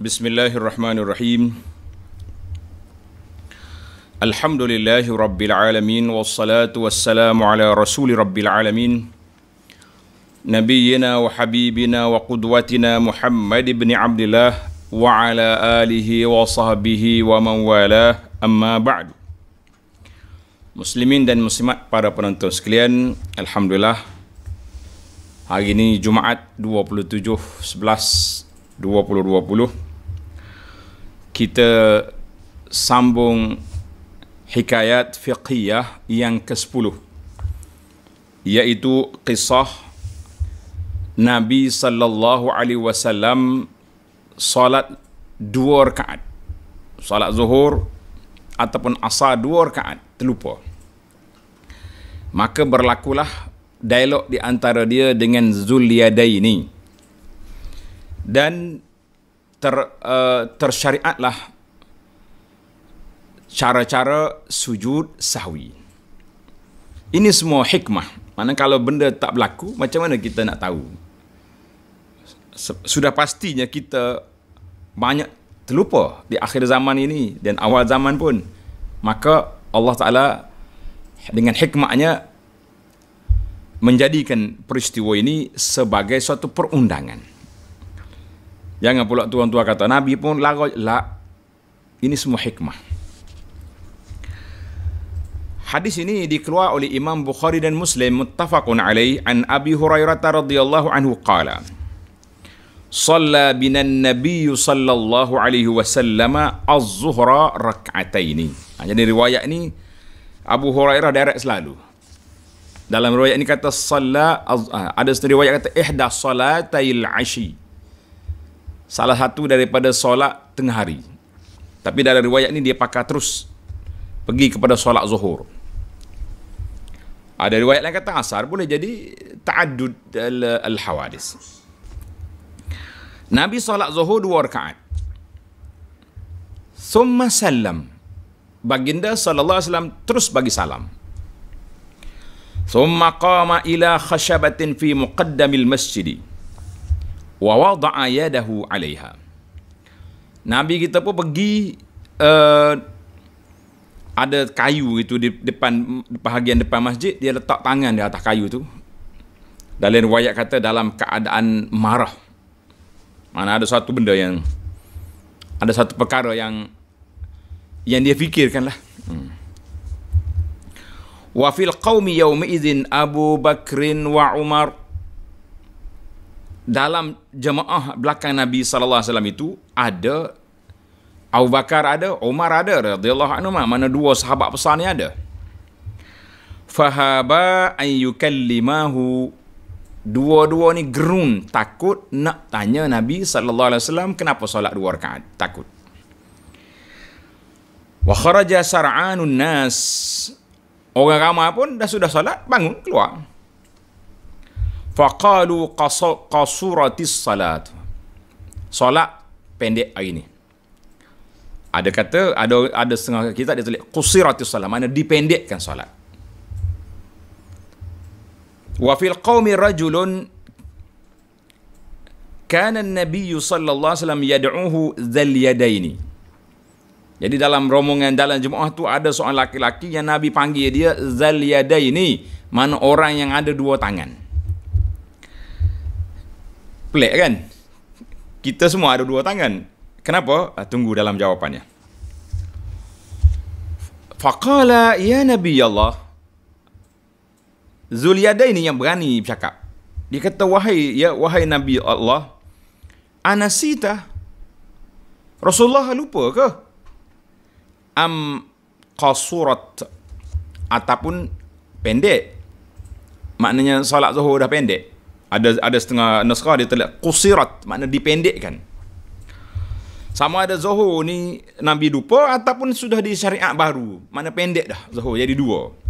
Bismillahirrahmanirrahim. Alhamdulillahi rabbil alamin wassalatu wassalamu ala rasuli rabbil alamin nabiyyina wa habibina wa qudwatina Muhammad ibn Abdillah wa ala alihi wa sahbihi wa man walah, amma ba'du. Muslimin dan muslimat, para penonton sekalian, alhamdulillah hari ini Jumaat 27/11/2020 kita sambung hikayat fiqhiyah yang ke-10, iaitu kisah Nabi sallallahu alaihi wasallam salat 2 rakaat, salat zuhur ataupun asar 2 rakaat, terlupa. Maka berlakulah dialog di antara dia dengan Zulyadaini dan tersyariatlah cara-cara sujud sahwi. Ini semua hikmah. Mana kalau benda tak berlaku, macam mana kita nak tahu? Sudah pastinya kita banyak terlupa di akhir zaman ini dan awal zaman pun. Maka Allah Ta'ala dengan hikmahnya menjadikan peristiwa ini sebagai suatu perundangan. Jangan pula tuan-tuan kata Nabi pun larang. Ini semua hikmah. Hadis ini dikeluar oleh Imam Bukhari dan Muslim muttafaqun alaih an Abi Hurairah radhiyallahu anhu qala Shalla binan Nabiy sallallahu alaihi wasallam az-zuhra rak'ataini. Jadi riwayat ini Abu Hurairah direct selalu. Dalam riwayat ini kata shalla, ada riwayat kata ihda salatail ashi, salah satu daripada solat tengah hari. Tapi dalam riwayat ini dia pakai terus pergi kepada solat zuhur. Ada riwayat lain kata asar, boleh jadi ta'addud al-hawadis. Nabi solat zuhur 2 rakaat. Thumma sallam. Baginda sallallahu alaihi wasallam terus bagi salam. Thumma qama ila khashabatin fi muqaddamil masjid wa wada'a yadahu 'alaiha. Nabi kita pun pergi, ada kayu itu di depan, bahagian depan masjid, dia letak tangan di atas kayu tu. Dalam riwayat kata dalam keadaan marah. Mana ada satu benda yang, ada satu perkara yang dia fikirkanlah. Wa fil qaumi yawma idzin Abu Bakrin wa Umar. Dalam jemaah belakang Nabi sallallahu alaihi wasallam itu ada Abu Bakar, ada Umar, ada radhiyallahu anhu, mana 2 sahabat besar ni ada. Fahaba an yukallimahu. Dua-dua ni gerun, takut nak tanya Nabi sallallahu alaihi wasallam kenapa solat 2 rakaat, takut. Wa kharaja sar'anun nas. Orang ramai pun dah sudah solat, bangun keluar. Faqalu qasuratis salat. Solat pendek hari ni. Ada kata, ada setengah kita dia tulis qusiratis salat, mana dipendekkan solat. Wa fil qaumi rajulun kana an-nabiy sallallahu alaihi wasallam yad'uhu dzal yadaini. Jadi dalam rombongan, dalam jemaah tu ada seorang laki-laki yang Nabi panggil dia dzal yadaini, mana orang yang ada 2 tangan. Pelik kan? Kita semua ada 2 tangan. Kenapa? Tunggu dalam jawapannya. Faqala ya Nabi Allah. Zulyadaini yang berani bercakap. Dia kata, wahai Nabi Allah, anasita, Rasulullah lupa ke? Am qasurat, ataupun pendek. Maknanya solat zuhur dah pendek. Ada setengah naskah dia tulis qusirat, makna dipendekkan. Sama ada zuhur ni Nabi lupa ataupun sudah di syariat baru, mana pendek dah zuhur jadi 2.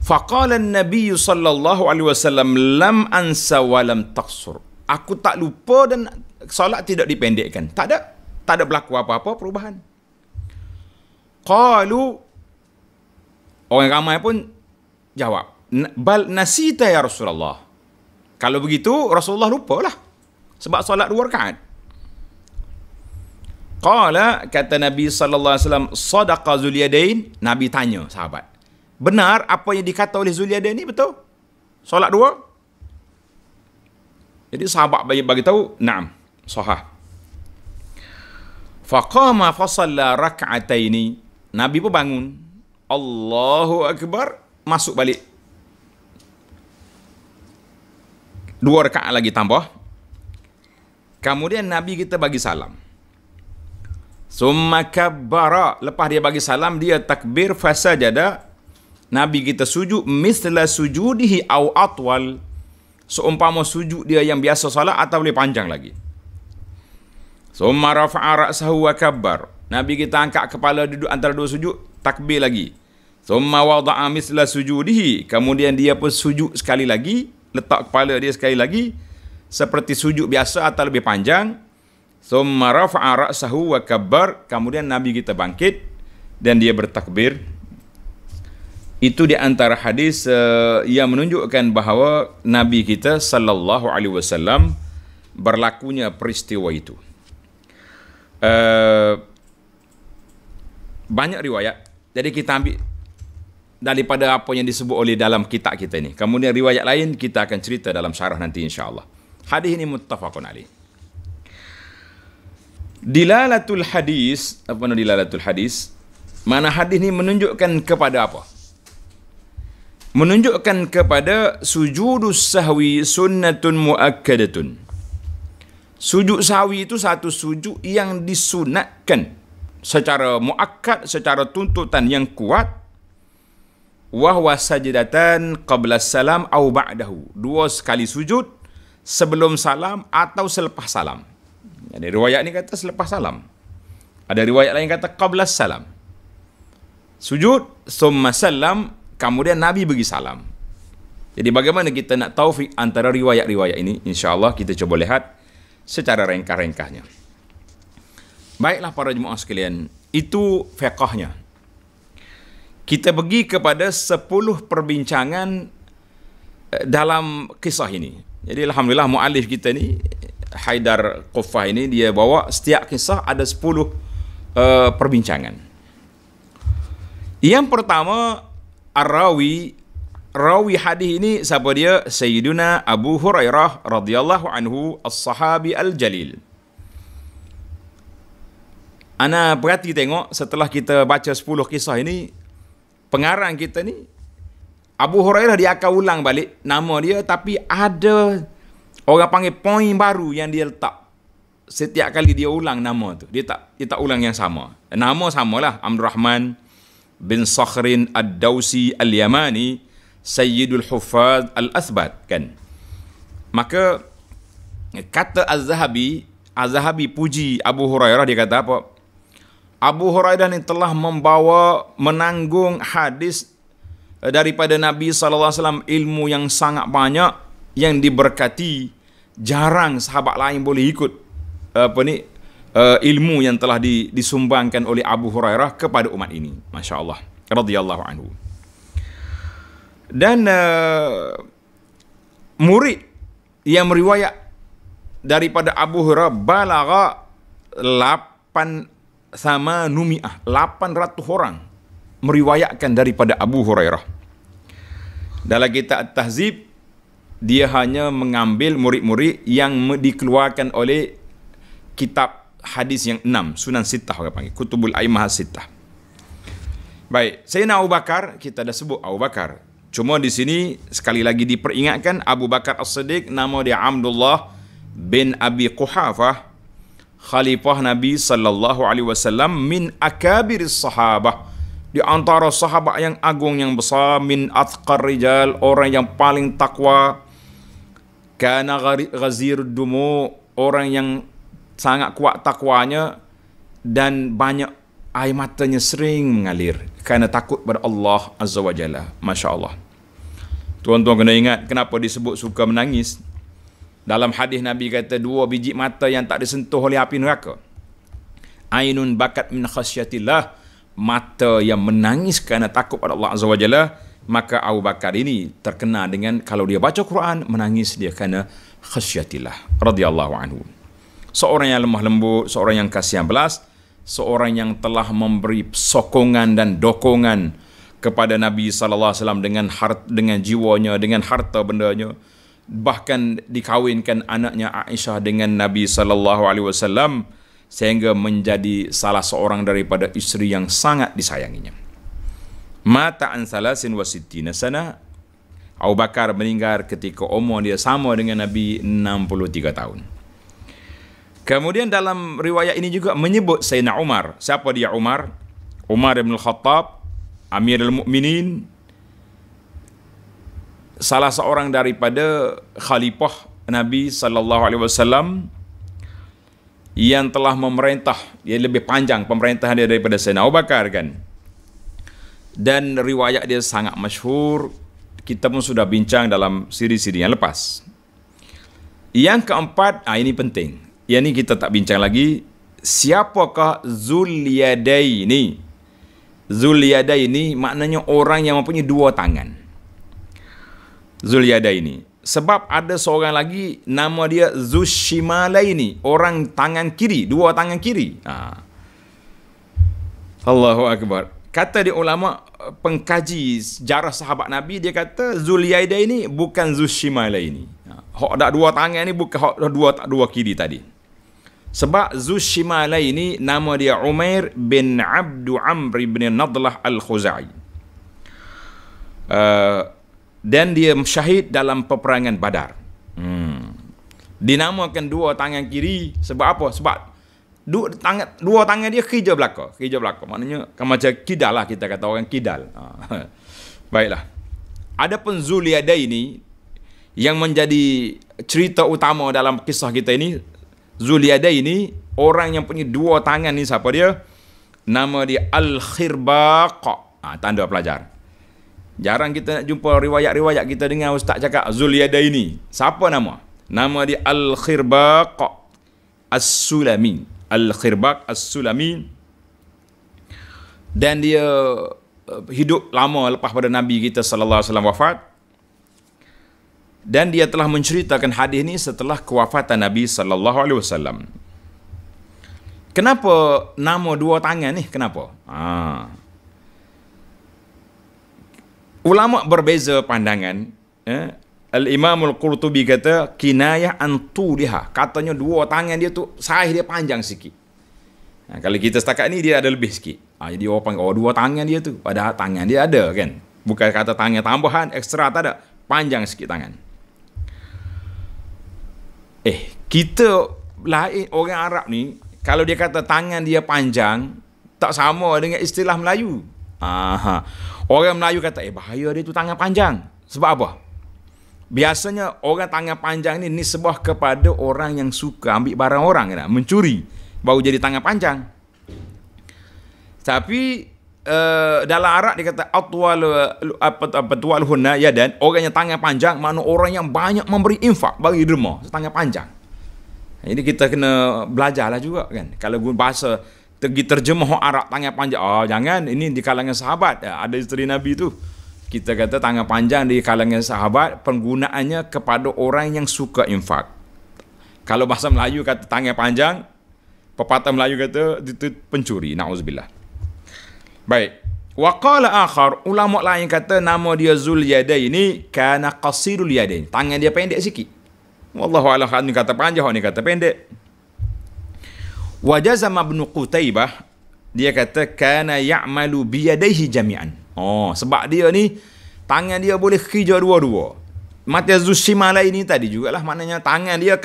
Faqala an-nabiy sallallahu alaihi wasallam lam ansa wa lam taqsur. Aku tak lupa dan solat tidak dipendekkan. Tak ada berlaku apa-apa perubahan. Qalu, orang ramai pun jawab, bal nasita ya Rasulullah. Kalau begitu Rasulullah lupalah sebab solat 2 rakaat. Qala, kata Nabi sallallahu alaihi wasallam, sadaqa Zulyadain. Nabi tanya sahabat, benar apa yang dikata oleh Zulyadain ni betul? Solat dua? Jadi sahabat bagi tahu, na'am, sahih. Faqama fasalla rak'ataini. Nabi pun bangun. Allahu akbar, masuk balik. 2 rakaat lagi tambah. Kemudian Nabi kita bagi salam. Summa kabbara. Lepas dia bagi salam, dia takbir fasajada. Nabi kita sujud misla sujudihi au atwal. Seumpama sujud dia yang biasa salat atau boleh panjang lagi. Summa rafa'a ra'sahu wa kabbar. Nabi kita angkat kepala duduk antara dua sujud, takbir lagi. Summa wada'a misla sujudihi. Kemudian dia pun sujud sekali lagi, letak kepala dia sekali lagi seperti sujud biasa atau lebih panjang. Summa rafa'a ra'sahu wa kabbar. Kemudian Nabi kita bangkit dan dia bertakbir. Itu di antara hadis yang menunjukkan bahawa Nabi kita sallallahu alaihi wasallam berlakunya peristiwa itu. Banyak riwayat. Jadi kita ambil daripada apa yang disebut oleh dalam kitab kita ni. Kemudian riwayat lain kita akan cerita dalam syarah nanti insya-Allah. Hadis ini muttafaqun alaih. Dilalatul hadis, apa nama dilalatul hadis? Mana hadis ni menunjukkan kepada apa? Menunjukkan kepada sujudus sahwi sunnatun muakkadatun. Sujud sahwi itu satu sujud yang disunatkan secara muakkad, secara tuntutan yang kuat. Wahwa sajdatan qabla salam au ba'dahu. 2 sekali sujud sebelum salam atau selepas salam. Ada riwayat ni kata selepas salam. Ada riwayat lain kata qabla salam. Sujud, summa salam, kemudian Nabi bagi salam. Jadi bagaimana kita nak taufik antara riwayat-riwayat ini? InsyaAllah kita cuba lihat secara ringkas-ringkasnya. Baiklah para jemaah sekalian, itu fiqahnya. Kita pergi kepada 10 perbincangan dalam kisah ini. Jadi alhamdulillah muallif kita ni, Haidar Quffah ini, dia bawa setiap kisah ada 10 perbincangan. Yang pertama, rawi hadis ini siapa dia? Sayyiduna Abu Hurairah radhiyallahu anhu, as-sahabi al-jalil. Ana perhati tengok setelah kita baca 10 kisah ini, pengarang kita ni Abu Hurairah dia akan ulang balik nama dia, tapi ada orang panggil poin baru yang dia letak. Setiap kali dia ulang nama tu, dia tak ulang yang sama. Nama samalah, Abdul Rahman bin Sakhrin ad-Dawsi al-Yamani, Sayyidul Huffaz al-Athbat, kan. Maka kata Az-Zahabi puji Abu Hurairah, dia kata apa? Abu Hurairah ni telah menanggung hadis daripada Nabi SAW, ilmu yang sangat banyak yang diberkati. Jarang sahabat lain boleh ikut ilmu yang telah disumbangkan oleh Abu Hurairah kepada umat ini. Masya Allah, radhiyallahu anhu. Dan murid yang meriwayat daripada Abu Hurairah balagha 800 orang meriwayatkan daripada Abu Hurairah. Dalam kitab At-Tahzib, dia hanya mengambil murid-murid yang dikeluarkan oleh kitab hadis yang 6, Sunan Sittah orang panggil, Kutubul A'immah Sittah. Baik, Sayyidina Abu Bakar, kita dah sebut Abu Bakar. Cuma di sini sekali lagi diperingatkan Abu Bakar As-Siddiq, nama dia Abdullah bin Abi Quhafah, khalifah Nabi sallallahu alaihi wasallam, min akabiris sahabah, di antara sahabat yang agung yang besar, min athqar rijal, orang yang paling takwa, kana ghazir dumu, orang yang sangat kuat takwanya dan banyak air matanya sering mengalir kerana takut pada Allah Azza wa Jalla. Masya Allah. Tuan-tuan kena ingat kenapa disebut suka menangis. Dalam hadis Nabi kata 2 biji mata yang tak disentuh oleh api neraka. Ainun bakat min khasyatillah, mata yang menangis kerana takut pada Allah Azza wa Jalla. Maka Abu Bakar ini terkenal dengan kalau dia baca Quran, menangis dia kerana khasyatillah radhiyallahu anhu. Seorang yang lemah lembut, seorang yang kasihan belas, seorang yang telah memberi sokongan dan dokongan kepada Nabi sallallahu alaihi wasallam dengan jiwanya, dengan harta bendanya, bahkan dikawinkan anaknya Aisyah dengan Nabi sallallahu alaihi wasallam sehingga menjadi salah seorang daripada isteri yang sangat disayanginya. Mata an salasin wa sittina sana. Abu Bakar meninggal ketika umur dia sama dengan Nabi 63 tahun. Kemudian dalam riwayat ini juga menyebut Sayyidina Umar. Siapa dia Umar? Umar bin Al-Khattab, Amirul Mukminin, salah seorang daripada khalifah Nabi sallallahu alaihi wasallam yang telah memerintah, dia lebih panjang pemerintahan dia daripada Sayyidina Abu Bakar kan. Dan riwayat dia sangat masyhur, kita pun sudah bincang dalam siri-siri yang lepas. Yang keempat, ini penting. Yang ini kita tak bincang lagi. Siapakah Zulyadaini? Zulyadaini maknanya orang yang mempunyai dua tangan. Zulyadaini. Sebab ada seorang lagi nama dia Zushimalaini, orang tangan kiri, dua tangan kiri. Allahu Akbar. Kata di ulama pengkaji sejarah sahabat Nabi, dia kata Zulyadaini bukan Zushimalaini. Hak ada dua tangan ni bukan hak dua kiri tadi. Sebab Zushimalaini nama dia Umair bin Abdu Amr bin Nadlah Al-Khuzai. Dan dia syahid dalam peperangan Badar. Dinamakan dua tangan kiri sebab apa? Sebab dua tangan dia khija belaka. Khija belaka maknanya macam kidal lah, kita kata orang kidal. Baiklah. Adapun Zulyadaini yang menjadi cerita utama dalam kisah kita ini, Zulyadaini orang yang punya dua tangan ni siapa dia? Nama dia Al-Khirbaq. Tanda pelajar. Jarang kita nak jumpa riwayat-riwayat kita dengar ustaz cakap Zulyadaini. Siapa nama? Nama dia Al-Khirbaq As-Sulami. Al-Khirbaq As-Sulami. Dan dia hidup lama lepas pada Nabi kita sallallahu alaihi wasallam wafat. Dan dia telah menceritakan hadis ini setelah kewafatan Nabi sallallahu alaihi wasallam. Kenapa nama dua tangan ni? Kenapa? Ulama berbeza pandangan. Al-Imam Al-Qurtubi kata kinayah antuliha. Katanya dua tangan dia tu saiz dia panjang sikit. Kalau kita setakat ni dia ada lebih sikit. Jadi orang panggil dua tangan dia tu. Padahal tangan dia ada kan. Bukan kata tangan tambahan, ekstra tak ada. Panjang sikit tangan. Kita lain orang Arab ni, kalau dia kata tangan dia panjang, tak sama dengan istilah Melayu. Orang Melayu kata, bahaya dia tu tangan panjang. Sebab apa? Biasanya orang tangan panjang ni nisbah kepada orang yang suka ambil barang orang, mencuri, baru jadi tangan panjang. Tapi dalam Arab dia kata atwalhunna yadan, orang yang tangan panjang makna orang yang banyak memberi infak, bagi derma, tangan panjang. Jadi kita kena belajarlah juga kan. Kalau guna bahasa terjemah Arab tangan panjang, jangan, ini di kalangan sahabat. Ada isteri Nabi tu, kita kata tangan panjang di kalangan sahabat, penggunaannya kepada orang yang suka infak. Kalau bahasa Melayu kata tangan panjang, pepatah Melayu kata itu pencuri, na'udzubillah. Baik. Wa qala akhar, ulama lain kata nama dia Zulyadaini kana qasirul yadain. Tangan dia pendek sikit. Wallahu a'lam, ni kata panjang, ni kata pendek. Wa jazama Ibn Qutaybah, dia kata kana ya'malu bi yadayhi jami'an. Sebab dia ni tangan dia boleh kerja dua-dua. Mata Zushimalaini tadi jugalah, maknanya tangan dia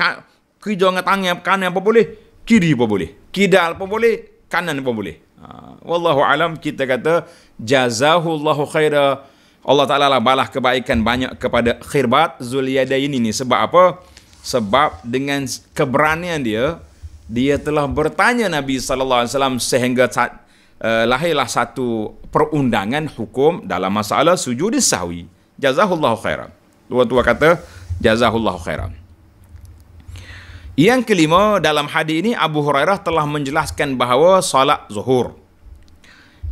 kerja dengan tangan kanan apa boleh, kiri apa boleh, kidal apa boleh, kanan apa boleh. Wallahu alam, kita kata jazahullahu khaira. Allah Ta'ala lah balas kebaikan banyak kepada Khirbaq Zulyadaini ni. Sebab apa? Sebab dengan keberanian dia telah bertanya Nabi sallallahu alaihi wasallam sehingga lahirlah satu perundangan hukum dalam masalah sujud sahwi. Jazahullahu khairan. Dua-dua kata jazahullahu khairan. Yang kelima, dalam hadis ini Abu Hurairah telah menjelaskan bahawa salat zuhur.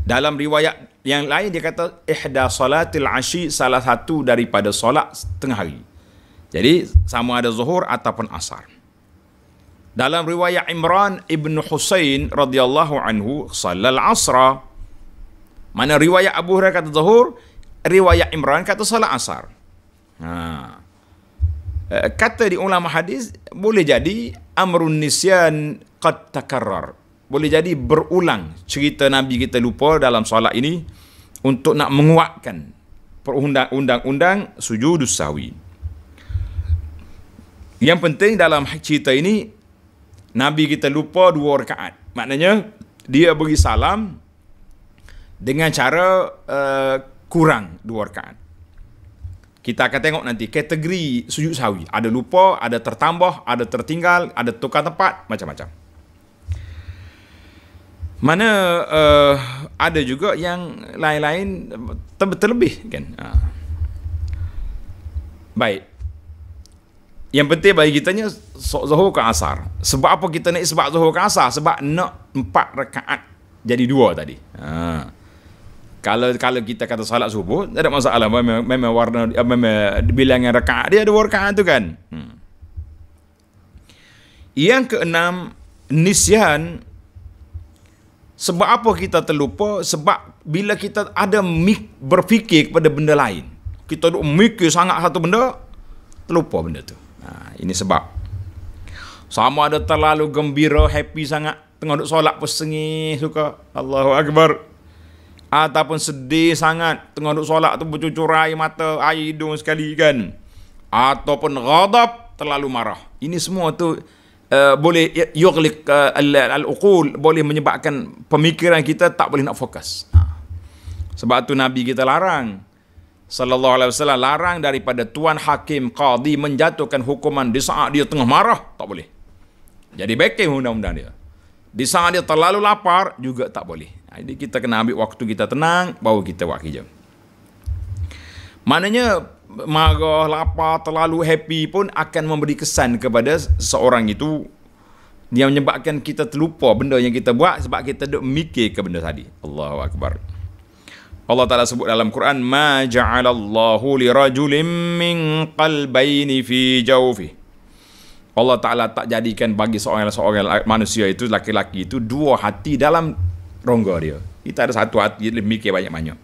Dalam riwayat yang lain dia kata ihda salatil asyi, salah satu daripada solat tengah hari. Jadi sama ada zuhur ataupun asar. Dalam riwayat Imran ibn Husain radhiyallahu anhu, sallal asra. Mana riwayat Abu Hurairah kata zuhur, riwayat Imran kata salat asar. Kata di ulama hadis, boleh jadi amrun nisyan qad takarrar. Boleh jadi berulang cerita Nabi kita lupa dalam solat ini untuk nak menguatkan perundang-undang sujudus sahwi. Yang penting dalam cerita ini, Nabi kita lupa 2 rakaat. Maknanya dia beri salam dengan cara kurang 2 rakaat. Kita akan tengok nanti kategori sujud sahwi. Ada lupa, ada tertambah, ada tertinggal, ada tukar tempat, macam-macam. Mana ada juga yang lain-lain terlebih kan. Baik. Yang penting bagi kitanya zuhur ke asar. Sebab apa kita nak sebab zuhur ke asar? Sebab nak 4 rakaat jadi 2 tadi. Kalau kita kata salat subuh, tak ada masalah. Memang warna, memang bilangan rakaat dia ada 2 rakaat tu kan. Yang keenam, nisyan. Sebab apa kita terlupa? Sebab bila kita ada berfikir kepada benda lain, kita duk mikir sangat satu benda, terlupa benda tu. Ini sebab. Sama ada terlalu gembira, happy sangat, tengah duk solat pun sengih suka, Allahu Akbar. Ataupun sedih sangat, tengah duk solat tu bercucur air mata, air hidung sekali kan. Ataupun ghadab, terlalu marah. Ini semua tu boleh yughliq al-uqul, boleh menyebabkan pemikiran kita tak boleh nak fokus. Sebab tu Nabi kita larang, sallallahu alaihi wasallam larang daripada tuan hakim qadi menjatuhkan hukuman di saat dia tengah marah, tak boleh. Jadi backing undang-undang dia. Di saat dia terlalu lapar juga tak boleh. Jadi kita kena ambil waktu kita tenang, baru kita buat kerja. Maknanya marah, lapar, terlalu happy pun akan memberi kesan kepada seorang itu, dia menyebabkan kita terlupa benda yang kita buat sebab kita duk mikir ke benda tadi. Allahu Akbar. Allah Ta'ala sebut dalam Quran, ma ja'alallahu lirajulin min qalbayni fi jawfi. Allah Ta'ala tak jadikan bagi seorang manusia itu, laki-laki itu, 2 hati dalam rongga dia. Kita ada 1 hati, dia mikir banyak-banyak.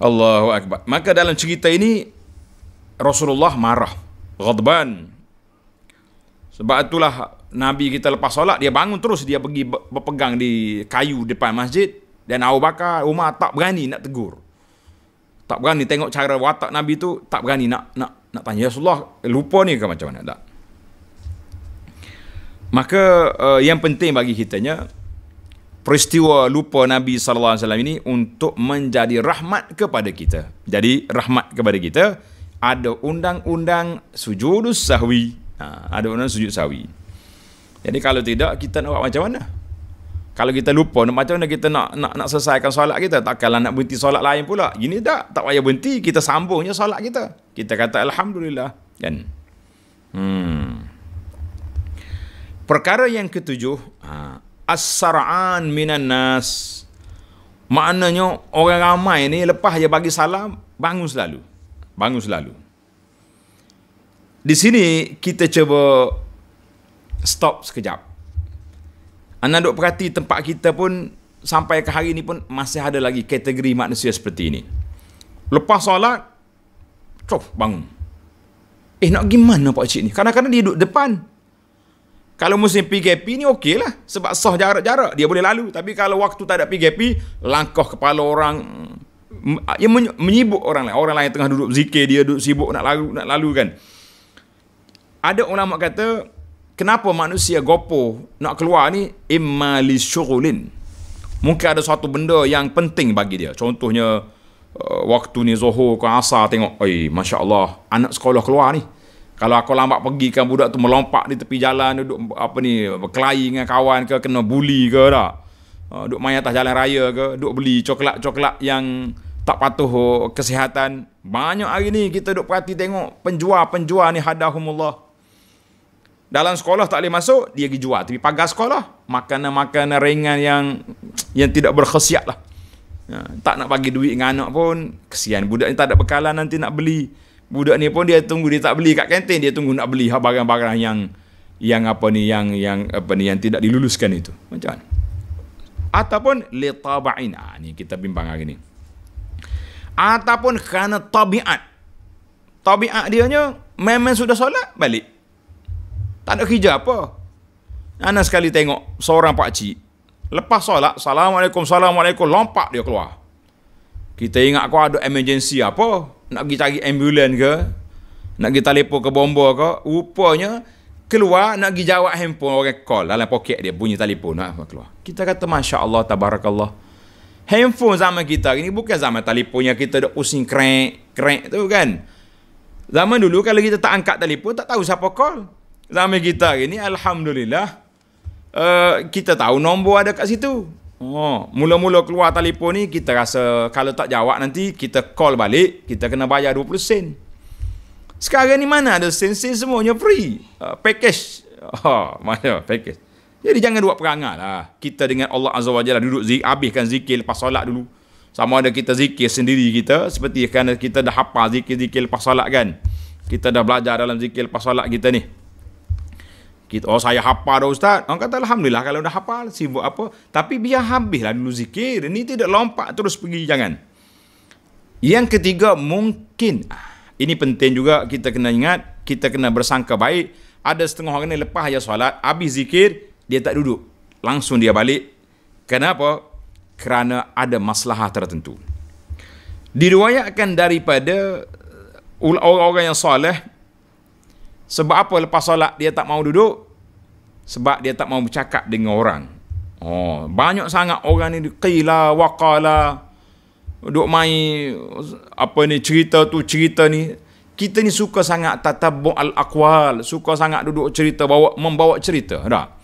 Allahu Akbar. Maka dalam cerita ini Rasulullah marah, ghadban. Sebab itulah Nabi kita lepas solat, dia bangun terus, dia pergi berpegang di kayu depan masjid. Dan Abu Bakar, Umar tak berani nak tegur. Tak berani tengok cara watak Nabi tu, tak berani nak tanya, ya Rasulullah, lupa ni ke macam mana? Tak. Maka yang penting bagi kitanya, peristiwa lupa Nabi SAW ini untuk menjadi rahmat kepada kita. Jadi rahmat kepada kita, ada undang-undang sujudus sahwi. Ada undang sujud sahwi. Jadi kalau tidak, kita nak buat macam mana? Kalau kita lupa, macam mana kita nak selesaikan solat kita? Takkanlah nak berhenti solat lain pula. Gini tak payah berhenti, kita sambungnya solat kita. Kita kata Alhamdulillah. Kan? Perkara yang ketujuh, as-sar'an minan nas. Maknanya orang ramai ni lepas dia bagi salam, bangun selalu. Bangun selalu. Di sini kita cuba stop sekejap. Anda duk perhati tempat kita pun sampai ke hari ni pun masih ada lagi kategori manusia seperti ini. Lepas solat, bangun. Nak gimana Pak Cik ni? Kadang-kadang dia duduk depan. Kalau musim PKP ni okey lah. Sebab sah jarak-jarak, dia boleh lalu. Tapi kalau waktu tak ada PKP, langkah kepala orang, ia menyibuk orang lain. Orang lain tengah duduk zikir, dia duduk sibuk nak lalu kan. Ada ulama kata, kenapa manusia gopoh nak keluar ni? Imma li syughulin. Mungkin ada suatu benda yang penting bagi dia. Contohnya, waktu ni zuhur ke asar tengok, Masya Allah, anak sekolah keluar ni. Kalau aku lambat pergi kan budak tu melompat di tepi jalan, duduk berkelahi dengan kawan ke, kena bully ke tak. Duduk main atas jalan raya ke, duduk beli coklat-coklat yang tak patuh kesihatan. Banyak hari ni kita duduk perhati tengok penjual-penjual ni hadahumullah. Dalam sekolah tak boleh masuk, dia pergi jual. Tapi pagar sekolah, makanan-makanan ringan yang tidak berkhasiat lah. Tak nak bagi duit dengan anak pun, kesian. Budak ni tak ada bekalan nanti nak beli. Budak ni pun dia tunggu, dia tak beli kat kantin, dia tunggu nak beli barang-barang yang tidak diluluskan itu. Macam mana? Ataupun li taba'in. Ni kita bimbang hari ni. Ataupun kerana tabiat. Tabiat dianya memang sudah solat balik. Tak ada kerja apa. Ana sekali tengok seorang pakcik lepas solat, Assalamualaikum, lompat dia keluar. Kita ingat kau ada emergency apa, nak pergi cari ambulans ke, nak pergi telefon ke bomba ke, rupanya keluar nak pergi jawab handphone orang call dalam poket dia, bunyi telefon nak keluar. Kita kata Masya Allah, Tabarakallah. Handphone zaman kita ini bukan zaman telefonnya kita duk pusing krek tu kan. Zaman dulu kalau kita tak angkat telefon, tak tahu siapa call. Zaman kita ini Alhamdulillah, kita tahu nombor ada kat situ. Mula-mula keluar telefon ni, kita rasa kalau tak jawab nanti kita call balik, kita kena bayar 20 sen. Sekarang ni mana ada sen semuanya free. Package. Mana package. Jadi jangan buat perangai lah. Kita dengan Allah Azza wa Jalla duduk habiskan zikir lepas solat dulu. Sama ada kita zikir sendiri kita, seperti kerana kita dah hafal zikir-zikir lepas solat kan. Kita dah belajar dalam zikir lepas solat kita ni. Saya hafal dah Ustaz. Orang kata Alhamdulillah kalau dah hafal, sibuk apa. Tapi biar habislah dulu zikir. Ini tidak lompat terus pergi, jangan. Yang ketiga, mungkin. Ini penting juga kita kena ingat. Kita kena bersangka baik. Ada setengah orang ni lepas dia solat, habis zikir, dia tak duduk. Langsung dia balik. Kenapa? Kerana ada masalah tertentu. Diriwayatkan daripada orang-orang yang soleh, sebab apa lepas solat dia tak mau duduk? Sebab dia tak mau bercakap dengan orang. Banyak sangat orang ni qila waqala, duk main cerita tu cerita ni. Kita ni suka sangat tatabbu' al-aqwal, suka sangat duduk cerita, membawa cerita. Dah.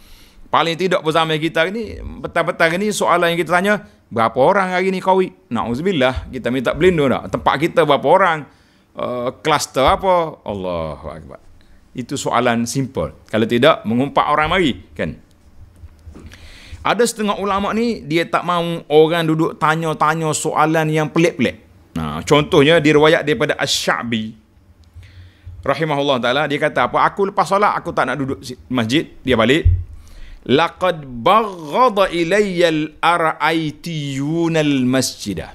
Paling tidak bersama kita ni, petang-petang ni soalan yang kita tanya, berapa orang hari ni kahwin? Na'udzubillah, kita minta berlindung dah. Tempat kita berapa orang? Kluster apa? Allahu Akbar. Itu soalan simple. Kalau tidak, mengumpat orang mari. Kan? Ada setengah ulama ni, dia tak mahu orang duduk tanya-tanya soalan yang pelik-pelik. Contohnya, diriwayat daripada Asy-Sya'bi rahimahullah ta'ala, dia kata apa? Aku lepas solat, aku tak nak duduk masjid. Dia balik. Laqad baghada ilayya al-ar'aitiyuna al-masjidah.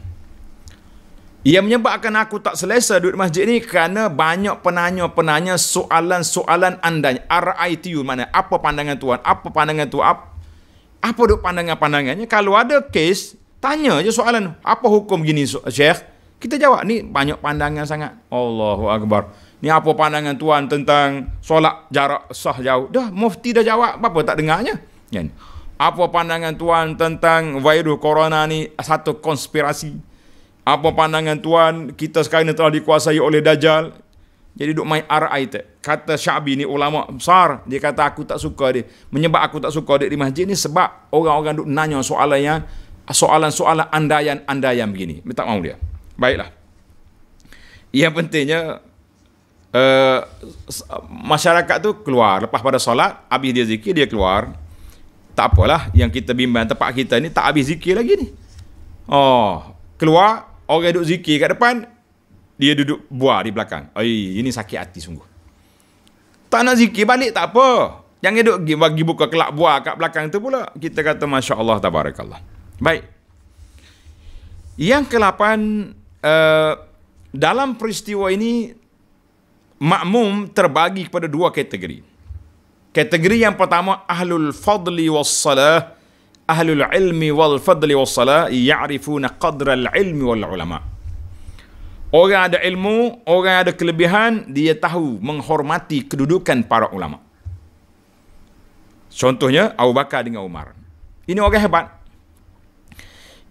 Ia menyebabkan aku tak selesa duduk masjid ni kerana banyak penanya-penanya soalan-soalan andanya. RITU mana? Apa pandangan tuan? Apa pandangan tuan? Apa duk pandangan-pandangannya? Kalau ada kes, tanya je soalan. Apa hukum gini, Syekh? Kita jawab. Ni banyak pandangan sangat. Allahu Akbar. Ni apa pandangan tuan tentang solat jarak sah jauh? Dah, mufti dah jawab. Apa tak dengarnya? Kan? Apa pandangan tuan tentang virus corona ni satu konspirasi? Apa pandangan tuan, kita sekarang ni telah dikuasai oleh Dajjal. Jadi duk main RI tu. Kata Sya'bi ni ulama besar, dia kata aku tak suka dia. Menyebab aku tak suka dia di masjid ni sebab orang-orang duk nanya soalan-soalan andaian begini. Dia tak mahu dia. Baiklah. Yang pentingnya masyarakat tu keluar lepas pada solat, habis dia zikir dia keluar. Tak apalah, yang kita bimbang tempat kita ni tak habis zikir lagi ni. Keluar, orang duduk zikir kat depan, dia duduk buah di belakang. Ini sakit hati sungguh. Tak nak zikir balik tak apa. Jangan duduk bagi buka kelak buah kat belakang tu pula. Kita kata Masya Allah, Tabarakallah. Baik. Yang ke-8, dalam peristiwa ini, makmum terbagi kepada dua kategori. Kategori yang pertama, ahlul fadli wassalah, ahlul ilmi wal fadli wassalah ya'rifuna qadra al-ilmi wal ulama. Orang ada ilmu, orang ada kelebihan, dia tahu menghormati kedudukan para ulama. Contohnya Abu Bakar dengan Umar. Ini orang hebat.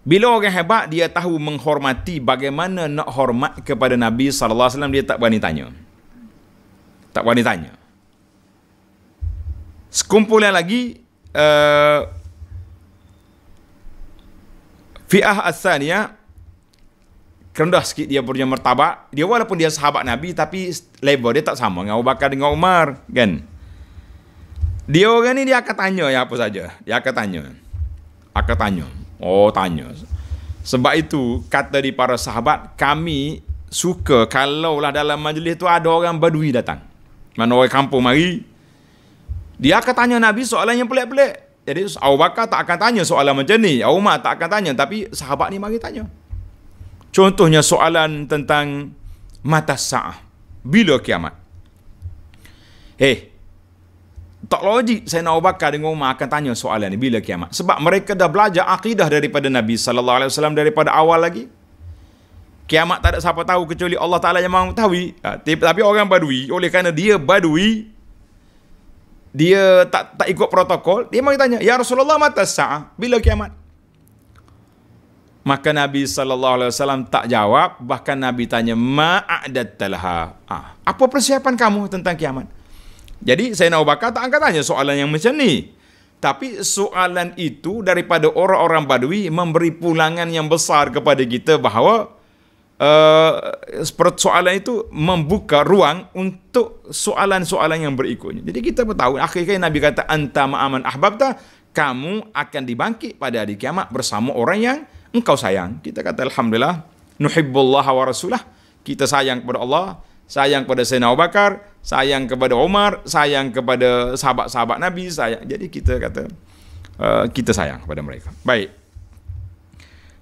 Bila orang hebat, dia tahu menghormati bagaimana nak hormat kepada Nabi sallallahu alaihi wasallam, dia tak berani tanya. Tak berani tanya. Sekumpulan lagi fi'ah as-saniyah, rendah sikit dia punya martabat. Dia walaupun dia sahabat Nabi, tapi level dia tak sama dengan Abu Bakar dengan Umar, kan? Dia orang ni dia akan tanya yang apa saja. Dia akan tanya. Tanya. Sebab itu kata di para sahabat, kami suka kalaulah dalam majlis tu ada orang Badui datang. Mana orang kampung mari, Dia akan tanya Nabi soalan yang pelik-pelik. Jadi Abu Bakar tak akan tanya soalan macam ni, Umar tak akan tanya, tapi sahabat ni mari tanya. Contohnya soalan tentang mata sa'ah, bila kiamat. Tak logik Sayyidina Abu Bakar dengan Umar akan tanya soalan ni bila kiamat. Sebab mereka dah belajar akidah daripada Nabi sallallahu alaihi wasallam daripada awal lagi. Kiamat tak ada siapa tahu kecuali Allah Taala yang Maha mengetahui. Tapi orang Badui, oleh kerana dia Badui, dia tak ikut protokol, dia mari tanya, "Ya Rasulullah, mata sa'ah? Bila kiamat?" Maka Nabi sallallahu alaihi wasallam tak jawab, bahkan Nabi tanya, "Ma'adatta laha?" Apa persiapan kamu tentang kiamat? Jadi Sayyidina Abu Bakar tak akan tanya soalan yang macam ni. Tapi soalan itu daripada orang-orang Badui memberi pulangan yang besar kepada kita bahawa soalan itu membuka ruang untuk soalan-soalan yang berikutnya. Jadi kita pun tahu, akhirnya Nabi kata, "Anta ma'aman ahbabta," kamu akan dibangkit pada hari kiamat bersama orang yang engkau sayang. Kita kata alhamdulillah, nuhibbullah wa rasulah. Kita sayang kepada Allah, sayang kepada Sayyidina Abu Bakar, sayang kepada Umar, sayang kepada sahabat-sahabat Nabi, sayang. Jadi kita kata kita sayang kepada mereka. Baik.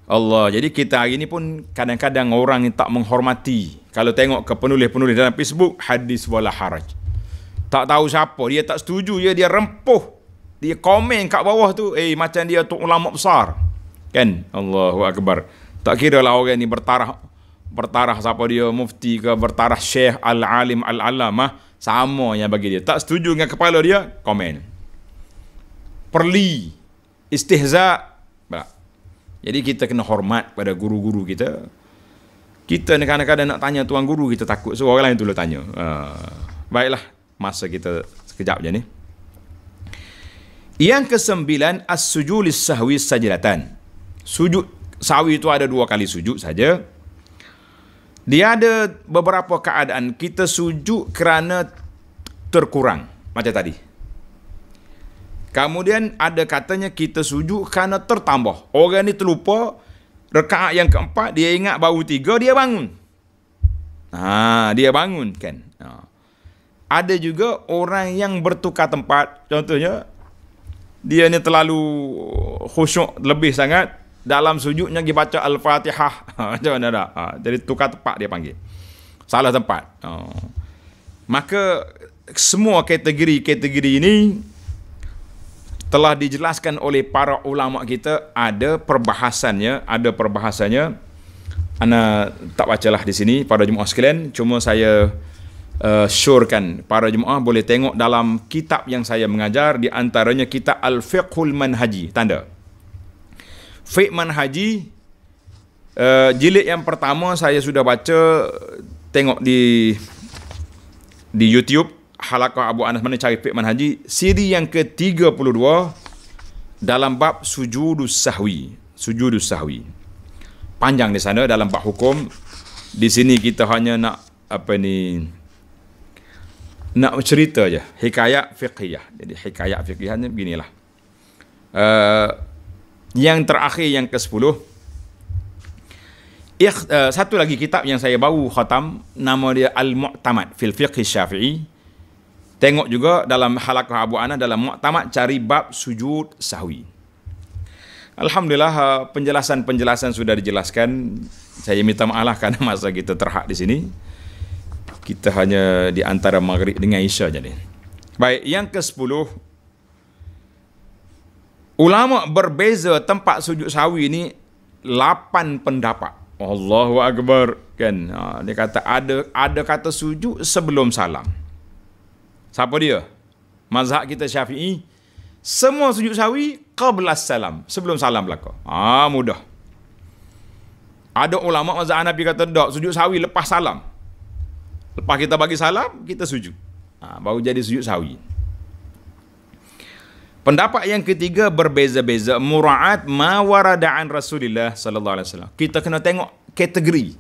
Allah. Jadi kita hari ni pun kadang-kadang orang yang tak menghormati. Kalau tengok ke penulis-penulis dalam Facebook, hadis wala haraj. Tak tahu siapa, dia tak setuju, dia rempuh. Dia komen kat bawah tu, macam dia tu ulama besar. Kan? Allahu Akbar. Tak kira lah orang ni bertarah siapa dia, mufti ke, bertarah syekh, al-alim, al-alamah, sama yang bagi dia. Tak setuju dengan kepala dia, komen. Perli, istihza. Jadi kita kena hormat pada guru-guru kita. Kita ni kadang-kadang nak tanya tuan guru, kita takut. So orang lain tu tanya. Baiklah, masa kita sekejap je ni. Yang ke-9, as-sujulis sahwi sajdatan. Sujud sahwi itu ada 2 kali sujud saja. Dia ada beberapa keadaan kita sujud kerana terkurang, macam tadi. Kemudian ada katanya kita sujud kerana tertambah. Orang ni terlupa, rakaat yang keempat, dia ingat baru 3, dia bangun. Dia bangun kan. Ada juga orang yang bertukar tempat. Contohnya, dia ni terlalu khusyuk lebih sangat, dalam sujudnya dia baca Al-Fatihah. Macam mana dah? Jadi tukar tempat dia panggil. Salah tempat. Maka semua kategori-kategori ini telah dijelaskan oleh para ulama kita, ada perbahasannya. Ana tak bacalah di sini para jemaah sekalian, cuma saya syorkan para jemaah boleh tengok dalam kitab yang saya mengajar, di antaranya kitab Al-Fiqhul Manhaji, tanda Fiqh Manhaji, jilid yang pertama saya sudah baca, tengok di YouTube. Halaqah Abu Anas mana cari Fiqh Manhaji, siri yang ke-32 dalam bab sujudus sahwi. Panjang di sana dalam bab hukum. Di sini kita hanya nak nak cerita je, hikayat fiqhiyah. Jadi hikayat fiqhiyahnya beginilah. Yang terakhir, yang ke-10, satu lagi kitab yang saya baru khatam, nama dia Al-Mu'tamad fil Fiqh Syafi'i. Tengok juga dalam Halaqah Abu Anas, dalam Mu'tamad, cari bab sujud sahwi. Alhamdulillah, penjelasan sudah dijelaskan. Saya minta maaf lah kerana masa kita terhad di sini. Kita hanya di antara Maghrib dengan Isya je ni. Baik, yang ke-10, ulama berbeza tempat sujud sahwi ni 8 pendapat. Allahu Akbar kan. Dia kata ada kata sujud sebelum salam. Siapa dia? Mazhab kita Syafi'i, semua sujud sahwi qabla salam, sebelum salam belaka. Mudah. Ada ulama mazhab Hanafi kata tak, sujud sahwi lepas salam. Lepas kita bagi salam, kita sujud. Baru jadi sujud sahwi. Pendapat yang ketiga berbeza-beza, mura'at ma warada an Rasulillah sallallahu alaihi wasallam. Kita kena tengok kategori.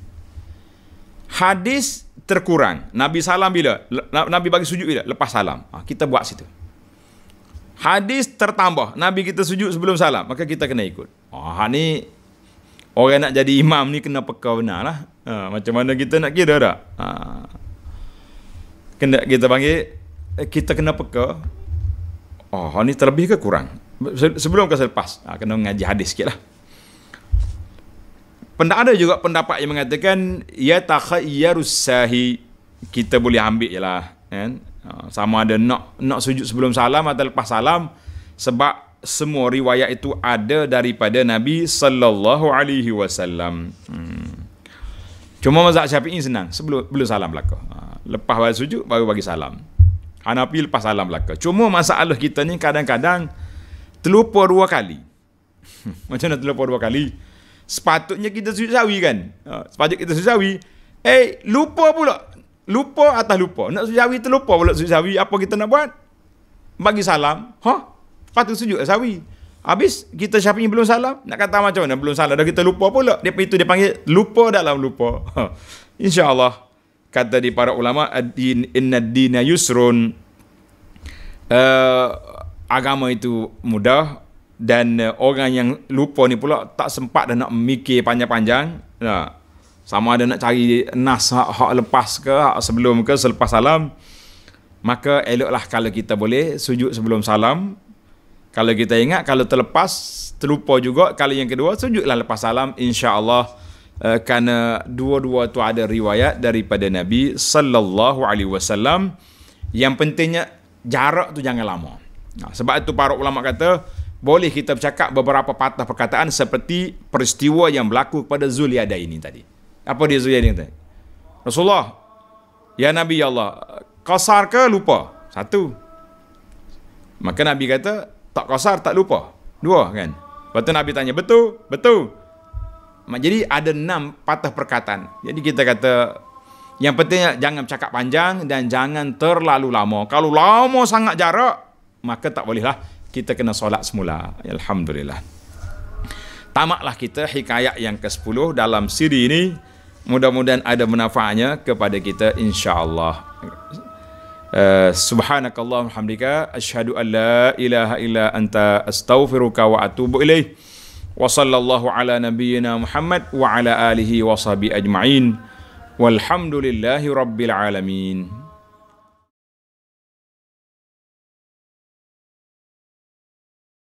Hadis terkurang, Nabi salam bila? Nabi bagi sujud bila? Lepas salam. Kita buat situ. Hadis tertambah, Nabi kita sujud sebelum salam, maka kita kena ikut. Ni orang nak jadi imam ni kena peka benar lah. Macam mana kita nak kira tak? Kena kita panggil, kita kena peka. Oh, ni terlebih ke kurang? Sebelum ke selepas, kena ngaji hadis sikit lah. Ada juga pendapat yang mengatakan ya takhayyarus sahi, kita boleh ambil je lah, kan? Sama ada nak sujud sebelum salam atau lepas salam, sebab semua riwayat itu ada daripada Nabi sallallahu alaihi wasallam. Cuma mazhab Syafi'i senang, belum salam belaka. Lepas bagi sujud baru bagi salam. Hanafi lepas salam belaka. Cuma masalah kita ni kadang-kadang terlupa 2 kali. Macam mana terlupa 2 kali? Sepatutnya kita sujud sawi kan? Sepatutnya kita sujud sawi. Lupa pula. Lupa atas lupa. Nak sujud sawi terlupa pula sujud sawi. Apa kita nak buat? Bagi salam. Patut sujud sawi. Habis kita Syafi'i belum salam. Nak kata macam mana belum salam? Dah kita lupa pula. Itu dia panggil lupa dalam lupa. InsyaAllah. Kata di para ulama, inna dina yusrun, agama itu mudah, dan orang yang lupa ni pula tak sempat dah nak mikir panjang-panjang. Sama ada nak cari nas hak lepas ke, hak sebelum ke, selepas salam. Maka eloklah kalau kita boleh sujud sebelum salam. Kalau kita ingat, kalau terlepas, terlupa juga. Kalau yang kedua, sujudlah lepas salam, insya-Allah. Kerana dua-dua tu ada riwayat daripada Nabi sallallahu alaihi wasallam. Yang pentingnya jarak tu jangan lama. Sebab itu para ulama kata boleh kita bercakap beberapa patah perkataan seperti peristiwa yang berlaku kepada Zulyadaini tadi. Apa dia Zulyadaini tadi? Rasulullah, ya Nabi Allah, qasar ke lupa? 1. Maka Nabi kata tak qasar tak lupa. 2 kan. Lepas tu Nabi tanya, betul? Betul. Jadi ada 6 patah perkataan. Jadi kita kata yang pentingnya jangan bercakap panjang dan jangan terlalu lama. Kalau lama sangat jarak, maka tak bolehlah, kita kena solat semula. Alhamdulillah. Tamatlah kita hikayat yang ke-10 dalam siri ini. Mudah-mudahan ada manfaatnya kepada kita insya-Allah. Subhanakallahumma hamdika asyhadu an la ilaha illa anta astaghfiruka wa atubu ilaih. Wa sallallahu ala nabiyyina Muhammad wa ala alihi wa sahbihi ajma'in. Walhamdulillahi rabbil alamin.